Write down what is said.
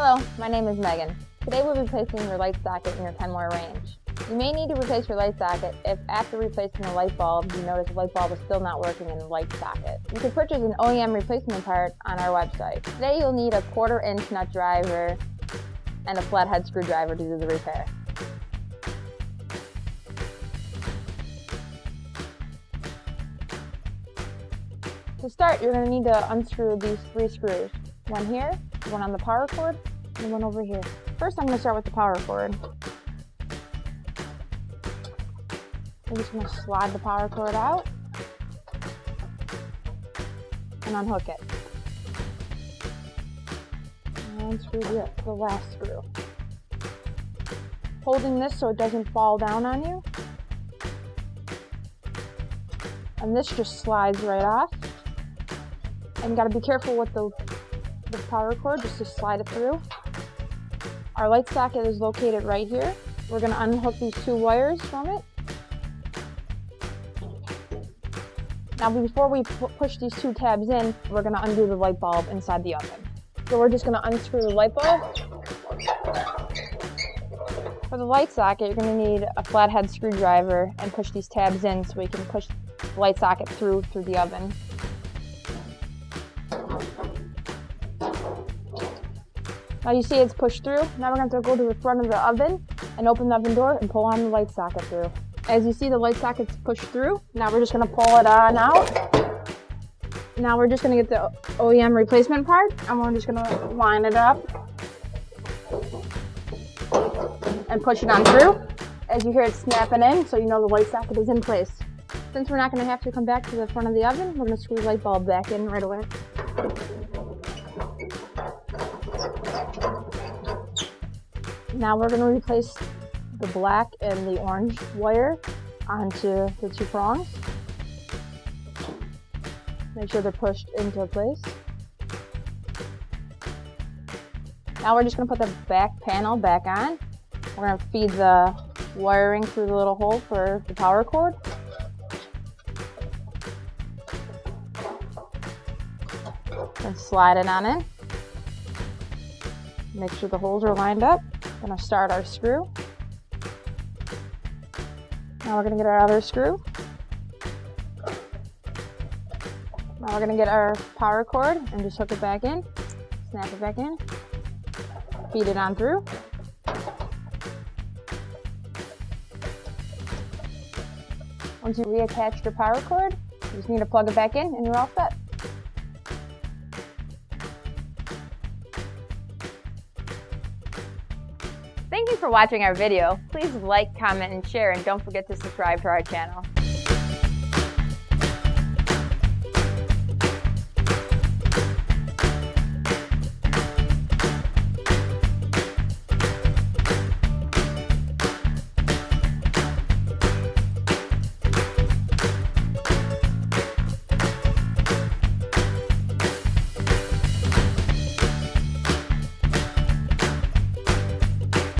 Hello, my name is Megan. Today we'll be replacing your light socket in your Kenmore range. You may need to replace your light socket if after replacing the light bulb you notice the light bulb is still not working in the light socket. You can purchase an OEM replacement part on our website. Today you'll need a 1/4 inch nut driver and a flathead screwdriver to do the repair. To start, you're going to need to unscrew these 3 screws. One here, one on the power cord, and one over here. First, I'm going to start with the power cord. I'm just going to slide the power cord out and unhook it. And unscrew the last screw. Holding this so it doesn't fall down on you. And this just slides right off. And you got to be careful with the power cord just to slide it through. Our light socket is located right here. We're going to unhook these 2 wires from it. Now before we push these 2 tabs in, we're going to undo the light bulb inside the oven. So we're just going to unscrew the light bulb. For the light socket, you're going to need a flathead screwdriver and push these tabs in so we can push the light socket through the oven. Now you see it's pushed through. Now we're going to go to the front of the oven and open the oven door and pull on the light socket through. As you see, the light socket's pushed through. Now we're just going to pull it on out. Now we're just going to get the OEM replacement part and we're just going to line it up and push it on through. As you hear it snapping in, so you know the light socket is in place. Since we're not going to have to come back to the front of the oven, we're going to screw the light bulb back in right away. Now we're going to replace the black and the orange wire onto the 2 prongs. Make sure they're pushed into place. Now we're just going to put the back panel back on. We're going to feed the wiring through the little hole for the power cord. And slide it on in. Make sure the holes are lined up. We're going to start our screw. Now we're going to get our other screw. Now we're going to get our power cord and just hook it back in. Snap it back in. Feed it on through. Once you reattach your power cord, you just need to plug it back in and you're all set. Thank you for watching our video. Please like, comment, and share, and don't forget to subscribe to our channel.